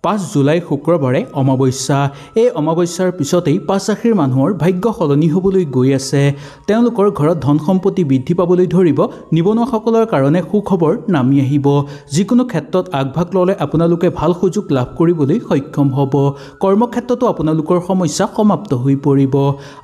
5 July শুক্ৰবাৰে অমাৱস্যা। এই অমাৱস্যাৰ পিছতেই 5 ৰাশিৰ মানুহৰ ভাগ্য সলনি হ'বলৈ গৈ আছে। তেওঁলোকৰ ঘৰত ধন সম্পত্তি বৃদ্ধি পাবলৈ ধৰিব। নিবনুৱাসকলৰ কাৰণে সুখবৰ নামি আহিব। যিকোনো ক্ষেত্ৰত আগভাগ ল'লে আপোনালোকে ভাল সুযোগ লাভ কৰিবলৈ সক্ষম হ'ব। কৰ্মক্ষেত্ৰতো আপোনালোকৰ সমস্যা সমাপ্ত হৈ পৰিব।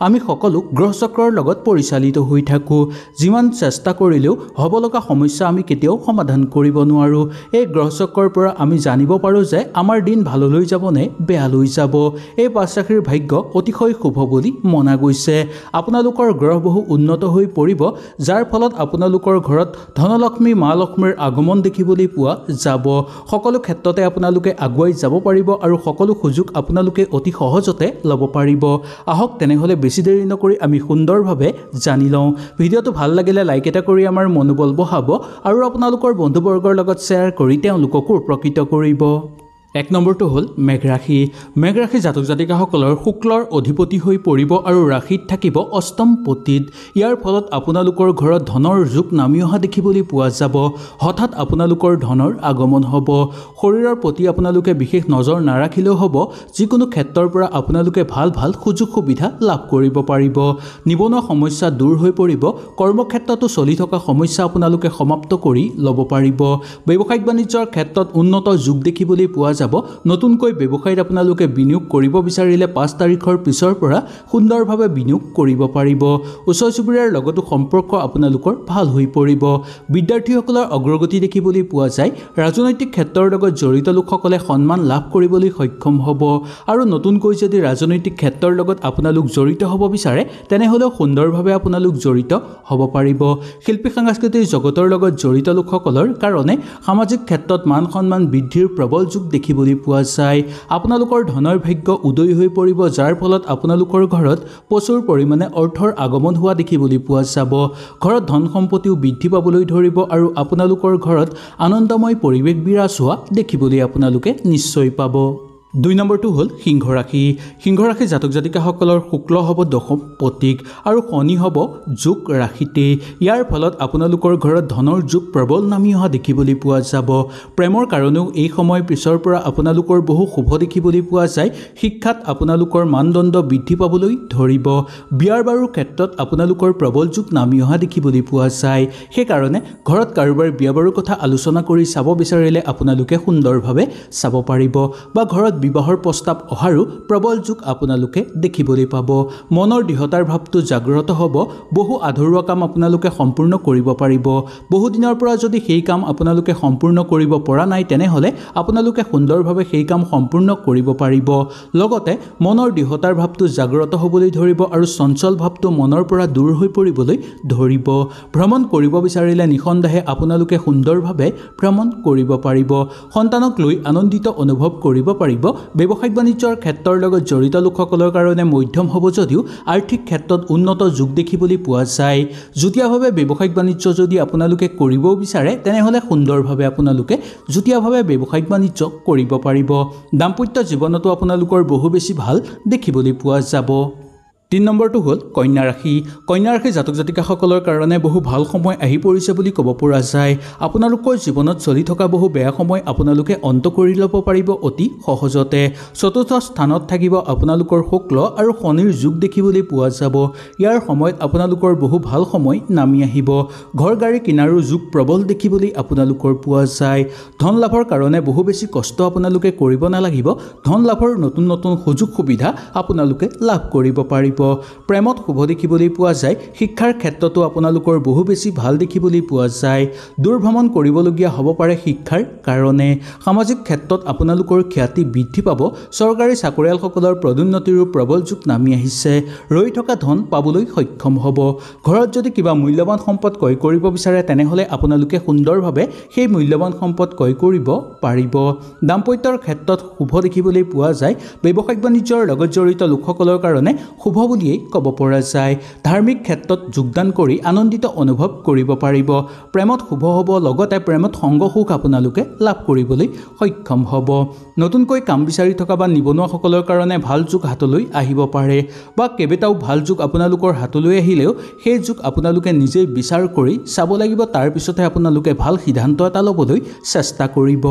আমি সকলো গ্ৰহচক্ৰৰ লগত পৰিচালিত হৈ থাকোঁ। যিমান চেষ্টা কৰিলেও হ'ব লগা সমস্যা আমি কেতিয়াও সমাধান কৰিব নোৱাৰোঁ। এই গ্ৰহচক্ৰৰ পৰা আমি জানিব পাৰোঁ যে আমাৰ দিন ভাললৈ যাব নে বেয়ালৈ যাব। এই 5 ৰাশিৰ ভাগ্য অতিশয় শুভ বুলি মনা গৈছে। আপোনালোকৰ গ্ৰহ বহু উন্নত হৈ পৰিব, যাৰ ফলত আপোনালোকৰ ঘৰত ধনলক্ষ্মী মা লক্ষ্মীৰ আগমন দেখিবলৈ পোৱা যাব। সকলো ক্ষেত্ৰতে আপোনালোকে আগুৱাই যাব পাৰিব আৰু সকলো সুযোগ আপোনালোকে অতি সহজতে ল'ব পাৰিব। আহক তেনেহ'লে বেছি দেৰি নকৰি আমি সুন্দৰভাৱে জানি লওঁ। ভিডিঅ'টো ভাল লাগিলে লাইক এটা কৰি আমাৰ মনোবল বঢ়াব আৰু আপোনালোকৰ বন্ধুবৰ্গৰ লগত শ্বেয়াৰ কৰি তেওঁলোককো উপকৃত কৰিব। 1 নম্বৰটো হ'ল মেঘ ৰাশি। মেঘ ৰাশি জাতক জাতিকাসকলৰ শুক্লৰ অধিপতি হৈ পৰিব আৰু ৰাশিত থাকিব অষ্টম পতিত। ইয়াৰ ফলত আপোনালোকৰ ঘৰত ধনৰ যোগ নামি অহা দেখিবলৈ পোৱা যাব। হঠাৎ আপোনালোকৰ ধনৰ আগমন হ'ব। শৰীৰৰ প্ৰতি আপোনালোকে বিশেষ নজৰ নাৰাখিলেও হ'ব। যিকোনো ক্ষেত্ৰৰ পৰা আপোনালোকে ভাল সুযোগ সুবিধা লাভ কৰিব পাৰিব। নিবনুৱা সমস্যা দূৰ হৈ পৰিব। কৰ্মক্ষেত্ৰতো চলি থকা সমস্যা আপোনালোকে সমাপ্ত কৰি ল'ব পাৰিব। ব্যৱসায়িক বাণিজ্যৰ ক্ষেত্ৰত উন্নত যোগ দেখিবলৈ পোৱা যাব। নতুনকৈ ব্যৱসায়ত আপোনালোকে বিনিয়োগ কৰিব বিচাৰিলে 5 তাৰিখৰ পিছৰ পৰা সুন্দৰভাৱে বিনিয়োগ কৰিব পাৰিব। ওচৰ চুবুৰীয়াৰ লগতো সম্পৰ্ক আপোনালোকৰ ভাল হৈ পৰিব। বিদ্যাৰ্থীসকলৰ অগ্ৰগতি দেখিবলৈ পোৱা যায়। ৰাজনৈতিক ক্ষেত্ৰৰ লগত জড়িত লোকসকলে সন্মান লাভ কৰিবলৈ সক্ষম হ'ব আৰু নতুনকৈ যদি ৰাজনৈতিক ক্ষেত্ৰৰ লগত আপোনালোক জড়িত হ'ব বিচাৰে তেনেহ'লেও সুন্দৰভাৱে আপোনালোক জড়িত হ'ব পাৰিব। শিল্পী সাংস্কৃতিক জগতৰ লগত জড়িত লোকসকলৰ কাৰণে সামাজিক ক্ষেত্ৰত মান সন্মান বৃদ্ধিৰ প্ৰবল যোগ দেখিবলৈ পোৱা যায়। আপোনালোকৰ ধনৰ ভাগ্য উদয় হৈ পৰিব, যাৰ ফলত আপোনালোকৰ ঘৰত প্ৰচুৰ পৰিমাণে অৰ্থৰ আগমন হোৱা দেখিবলৈ পোৱা যাব। ঘৰত ধন সম্পত্তিও বৃদ্ধি পাবলৈ ধৰিব আৰু আপোনালোকৰ ঘৰত আনন্দময় পৰিৱেশ বিৰাজ হোৱা দেখিবলৈ আপোনালোকে নিশ্চয় পাব। 2 নম্বৰটো হ'ল সিংহ ৰাশি। সিংহ ৰাশি জাতক জাতিকাসকলৰ শুক্ল হ'ব দশম পতিক আৰু শনি হ'ব যোগ ৰাশিতে। ইয়াৰ ফলত আপোনালোকৰ ঘৰত ধনৰ যোগ প্ৰবল নামি অহা দেখিবলৈ পোৱা যাব। প্ৰেমৰ কাৰণেও এই সময় পিছৰ পৰা আপোনালোকৰ বহু শুভ দেখিবলৈ পোৱা যায়। শিক্ষাত আপোনালোকৰ মানদণ্ড বৃদ্ধি পাবলৈ ধৰিব। বিয়াৰ বাৰুৰ ক্ষেত্ৰত আপোনালোকৰ প্ৰবল যোগ নামি অহা দেখিবলৈ পোৱা যায়। সেইকাৰণে ঘৰত কাৰোবাৰ বিয়া বাৰুৰ কথা আলোচনা কৰি চাব বিচাৰিলে আপোনালোকে সুন্দৰভাৱে চাব পাৰিব বা ঘৰত বিবাহৰ প্ৰস্তাৱ অহাৰো প্ৰবল যোগ আপোনালোকে দেখিবলৈ পাব। মনৰ দৃঢ়তাৰ ভাৱটো জাগ্ৰত হ'ব। বহু আধৰুৱা কাম আপোনালোকে সম্পূৰ্ণ কৰিব পাৰিব। বহু দিনৰ পৰা যদি সেই কাম আপোনালোকে সম্পূৰ্ণ কৰিব পৰা নাই তেনেহ'লে আপোনালোকে সুন্দৰভাৱে সেই কাম সম্পূৰ্ণ কৰিব পাৰিব। লগতে মনৰ দৃঢ়তাৰ ভাৱটো জাগ্ৰত হ'বলৈ ধৰিব আৰু চঞ্চল ভাৱটো মনৰ পৰা দূৰ হৈ পৰিবলৈ ধৰিব। ভ্ৰমণ কৰিব বিচাৰিলে নিঃসন্দেহে আপোনালোকে সুন্দৰভাৱে ভ্ৰমণ কৰিব পাৰিব। সন্তানক লৈ আনন্দিত অনুভৱ কৰিব পাৰিব। ব্যৱসায়িক বাণিজ্যৰ ক্ষেত্ৰৰ লগত জড়িত লোকসকলৰ কাৰণে মধ্যম হ'ব যদিও আৰ্থিক ক্ষেত্ৰত উন্নত যোগ দেখিবলৈ পোৱা যায়। যুটীয়াভাৱে ব্যৱসায়িক বাণিজ্য যদি আপোনালোকে কৰিবও বিচাৰে তেনেহ'লে সুন্দৰভাৱে আপোনালোকে যুটীয়াভাৱে ব্যৱসায়িক বাণিজ্য কৰিব পাৰিব। দাম্পত্য জীৱনতো আপোনালোকৰ বহু বেছি ভাল দেখিবলৈ পোৱা যাব। 3 নম্বৰটো হ'ল কন্যা ৰাশি। কন্যা ৰাশি জাতক জাতিকাসকলৰ কাৰণে বহু ভাল সময় আহি পৰিছে বুলি ক'ব পৰা যায়। আপোনালোকৰ জীৱনত চলি থকা বহু বেয়া সময় আপোনালোকে অন্ত কৰি ল'ব পাৰিব অতি সহজতে। চতুৰ্থ স্থানত থাকিব আপোনালোকৰ শুক্ল আৰু শনিৰ যোগ দেখিবলৈ পোৱা যাব। ইয়াৰ সময়ত আপোনালোকৰ বহু ভাল সময় নামি আহিব। ঘৰ গাড়ী কিনাৰো যোগ প্ৰবল দেখিবলৈ আপোনালোকৰ পোৱা যায়। ধন লাভৰ কাৰণে বহু বেছি কষ্ট আপোনালোকে কৰিব নালাগিব। ধন লাভৰ নতুন সুযোগ সুবিধা আপোনালোকে লাভ কৰিব পাৰিব। প্ৰেমত শুভ দেখিবলৈ পোৱা যায়। শিক্ষাৰ ক্ষেত্ৰতো আপোনালোকৰ বহু বেছি ভাল দেখিবলৈ পোৱা যায়। দূৰ ভ্ৰমণ কৰিবলগীয়া হ'ব পাৰে শিক্ষাৰ কাৰণে। সামাজিক ক্ষেত্ৰত আপোনালোকৰ খ্যাতি বৃদ্ধি পাব। চৰকাৰী চাকৰিয়ালসকলৰ পদোন্নতিৰো প্ৰবল যোগ নামি আহিছে। ৰৈ থকা ধন পাবলৈ সক্ষম হ'ব। ঘৰত যদি কিবা মূল্যৱান সম্পদ ক্ৰয় কৰিব বিচাৰে তেনেহ'লে আপোনালোকে সুন্দৰভাৱে সেই মূল্যৱান সম্পদ ক্ৰয় কৰিব পাৰিব। দাম্পত্যৰ ক্ষেত্ৰত শুভ দেখিবলৈ পোৱা যায়। ব্যৱসায়িক বাণিজ্যৰ লগত জড়িত লোকসকলৰ কাৰণে শুভ বুলিয়েই ক'ব পৰা যায়। ধাৰ্মিক ক্ষেত্ৰত যোগদান কৰি আনন্দিত অনুভৱ কৰিব পাৰিব। প্ৰেমত শুভ হ'ব। লগতে প্ৰেমত সংগ সুখ আপোনালোকে লাভ কৰিবলৈ সক্ষম হ'ব। নতুনকৈ কাম বিচাৰি থকা বা নিবনুৱাসকলৰ কাৰণে ভাল যোগ হাতলৈ আহিব পাৰে বা কেইবাটাও ভাল যোগ আপোনালোকৰ হাতলৈ আহিলেও সেই যোগ আপোনালোকে নিজেই বিচাৰ কৰি চাব লাগিব। তাৰ পিছতহে আপোনালোকে ভাল সিদ্ধান্ত এটা ল'বলৈ চেষ্টা কৰিব।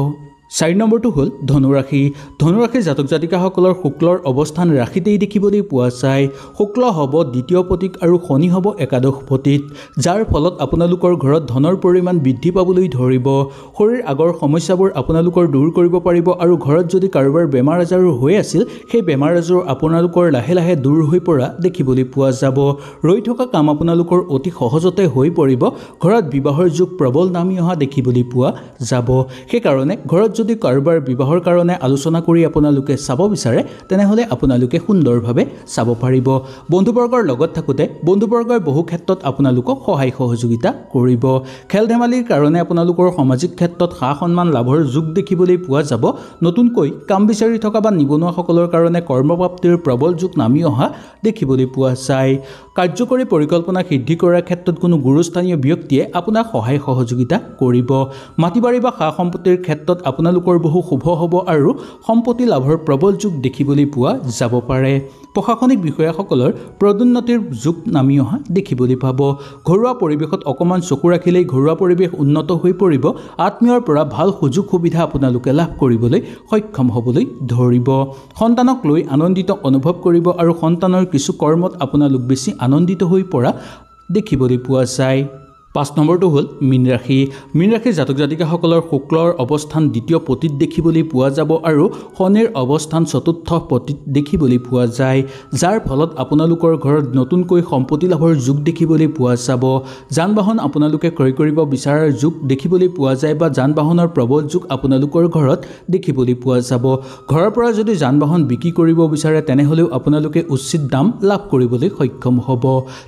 4 নম্বৰটো হ'ল ধনুৰাশি। ধনুৰাশিৰ জাতক জাতিকাসকলৰ শুক্লৰ অৱস্থান ৰাশিতেই দেখিবলৈ পোৱা যায়। শুক্ল হ'ব দ্বিতীয় পতিত আৰু শনি হ'ব একাদশ পতিত, যাৰ ফলত আপোনালোকৰ ঘৰত ধনৰ পৰিমাণ বৃদ্ধি পাবলৈ ধৰিব। শৰীৰ আগৰ সমস্যাবোৰ আপোনালোকৰ দূৰ কৰিব পাৰিব আৰু ঘৰত যদি কাৰোবাৰ বেমাৰ আজাৰো হৈ আছিল সেই বেমাৰ আজাৰ আপোনালোকৰ লাহে লাহে দূৰ হৈ পৰা দেখিবলৈ পোৱা যাব। ৰৈ থকা কাম আপোনালোকৰ অতি সহজতে হৈ পৰিব। ঘৰত বিবাহৰ যোগ প্ৰবল নামি অহা দেখিবলৈ পোৱা যাব। সেইকাৰণে ঘৰত যদি কাৰোবাৰ বিবাহৰ কাৰণে আলোচনা কৰি আপোনালোকে চাব বিচাৰে তেনেহ'লে আপোনালোকে সুন্দৰভাৱে চাব পাৰিব। বন্ধুবৰ্গৰ লগত থাকোঁতে বন্ধুবৰ্গই বহু ক্ষেত্ৰত আপোনালোকক সহায় সহযোগিতা কৰিব। খেল ধেমালিৰ কাৰণে আপোনালোকৰ সামাজিক ক্ষেত্ৰত সা সন্মান লাভৰ যোগ দেখিবলৈ পোৱা যাব। নতুনকৈ কাম বিচাৰি থকা বা নিবনুৱাসকলৰ কাৰণে কৰ্মপ্ৰাপ্তিৰ প্ৰবল যোগ নামি অহা দেখিবলৈ পোৱা যায়। কাৰ্যকৰী পৰিকল্পনা সিদ্ধি কৰাৰ ক্ষেত্ৰত কোনো গুৰুস্থানীয় ব্যক্তিয়ে আপোনাক সহায় সহযোগিতা কৰিব। মাটি বাৰী বা সা সম্পত্তিৰ ক্ষেত্ৰত আপোনালোকৰ বহু শুভ হ'ব আৰু সম্পত্তি লাভৰ প্ৰবল যোগ দেখিবলৈ পোৱা যাব পাৰে। প্ৰশাসনিক বিষয়াসকলৰ পদোন্নতিৰ যোগ নামি অহা দেখিবলৈ পাব। ঘৰুৱা পৰিৱেশত অকণমান চকু ৰাখিলেই ঘৰুৱা পৰিৱেশ উন্নত হৈ পৰিব। আত্মীয়ৰ পৰা ভাল সুযোগ সুবিধা আপোনালোকে লাভ কৰিবলৈ সক্ষম হ'বলৈ ধৰিব। সন্তানক লৈ আনন্দিত অনুভৱ কৰিব আৰু সন্তানৰ কিছু কৰ্মত আপোনালোক বেছি আনন্দিত হৈ পৰা দেখিবলৈ পোৱা যায়। 5 নম্বৰটো হ'ল মীন ৰাশি। মীন ৰাশিৰ জাতক জাতিকাসকলৰ শুক্লৰ অৱস্থান দ্বিতীয় পতিত দেখিবলৈ পোৱা যাব আৰু শনিৰ অৱস্থান চতুৰ্থ পতিত দেখিবলৈ পোৱা যায়, যাৰ ফলত আপোনালোকৰ ঘৰত নতুনকৈ সম্পত্তি লাভৰ যোগ দেখিবলৈ পোৱা যাব। যান বাহন আপোনালোকে ক্ৰয় কৰিব বিচৰাৰ যোগ দেখিবলৈ পোৱা যায় বা যান বাহনৰ প্ৰবল যোগ আপোনালোকৰ ঘৰত দেখিবলৈ পোৱা যাব। ঘৰৰ পৰা যদি যান বাহন বিক্ৰী কৰিব বিচাৰে তেনেহ'লেও আপোনালোকে উচিত দাম লাভ কৰিবলৈ সক্ষম হ'ব।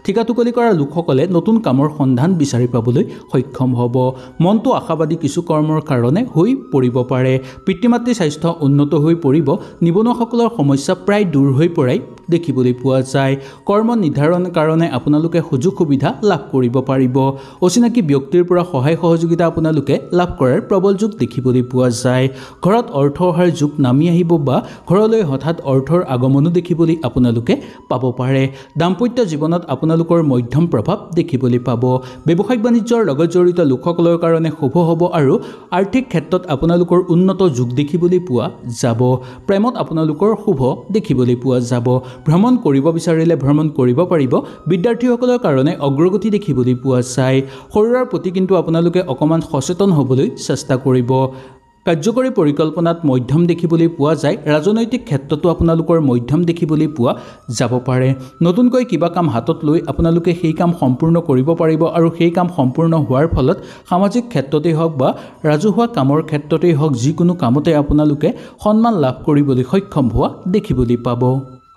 ঠিকা টুকলি কৰা লোকসকলে নতুন কামৰ সন্ধান বিচাৰি পাবলৈ সক্ষম হ'ব। মনটো আশাবাদী কিছু কৰ্মৰ কাৰণে হৈ পৰিব পাৰে। পিতৃ মাতৃৰ স্বাস্থ্য উন্নত হৈ পৰিব। নিবনুৱাসকলৰ সমস্যা প্ৰায় দূৰ হৈ পৰাই দেখিবলৈ পোৱা যায়। কৰ্ম নিৰ্ধাৰণৰ কাৰণে আপোনালোকে সুযোগ সুবিধা লাভ কৰিব পাৰিব। অচিনাকি ব্যক্তিৰ পৰা সহায় সহযোগিতা আপোনালোকে লাভ কৰাৰ প্ৰবল যোগ দেখিবলৈ পোৱা যায়। ঘৰত অৰ্থ অহাৰ যোগ নামি আহিব বা ঘৰলৈ হঠাৎ অৰ্থৰ আগমনো দেখিবলৈ আপোনালোকে পাব পাৰে। দাম্পত্য জীৱনত আপোনালোকৰ মধ্যম প্ৰভাৱ দেখিবলৈ পাব। ব্যৱসায়িক বাণিজ্যৰ লগত জড়িত লোকসকলৰ কাৰণে শুভ হ'ব আৰু আৰ্থিক ক্ষেত্ৰত আপোনালোকৰ উন্নত যোগ দেখিবলৈ পোৱা যাব। প্ৰেমত আপোনালোকৰ শুভ দেখিবলৈ পোৱা যাব। ভ্ৰমণ কৰিব বিচাৰিলে ভ্ৰমণ কৰিব পাৰিব। বিদ্যাৰ্থীসকলৰ কাৰণে অগ্ৰগতি দেখিবলৈ পোৱা যায়। শৰীৰৰ প্ৰতি কিন্তু আপোনালোকে অকণমান সচেতন হ'বলৈ চেষ্টা কৰিব। কাৰ্যকৰী পৰিকল্পনাত মধ্যম দেখিবলৈ পোৱা যায়। ৰাজনৈতিক ক্ষেত্ৰতো আপোনালোকৰ মধ্যম দেখিবলৈ পোৱা যাব পাৰে। নতুনকৈ কিবা কাম হাতত লৈ আপোনালোকে সেই কাম সম্পূৰ্ণ কৰিব পাৰিব আৰু সেই কাম সম্পূৰ্ণ হোৱাৰ ফলত সামাজিক ক্ষেত্ৰতেই হওক বা ৰাজহুৱা কামৰ ক্ষেত্ৰতেই হওক যিকোনো কামতে আপোনালোকে সন্মান লাভ কৰিবলৈ সক্ষম হোৱা দেখিবলৈ পাব।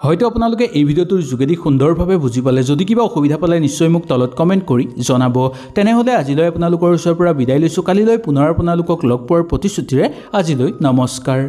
হয়তো আপোনালোকে এই ভিডিঅ'টোৰ যোগেদি সুন্দৰভাৱে বুজি পালে। যদি কিবা অসুবিধা পালে নিশ্চয় মোক তলত কমেণ্ট কৰি জনাব। তেনেহ'লে আজিলৈ আপোনালোকৰ ওচৰৰ পৰা বিদায় লৈছোঁ। কালিলৈ পুনৰ আপোনালোকক লগ পোৱাৰ প্ৰতিশ্ৰুতিৰে আজিলৈ নমস্কাৰ।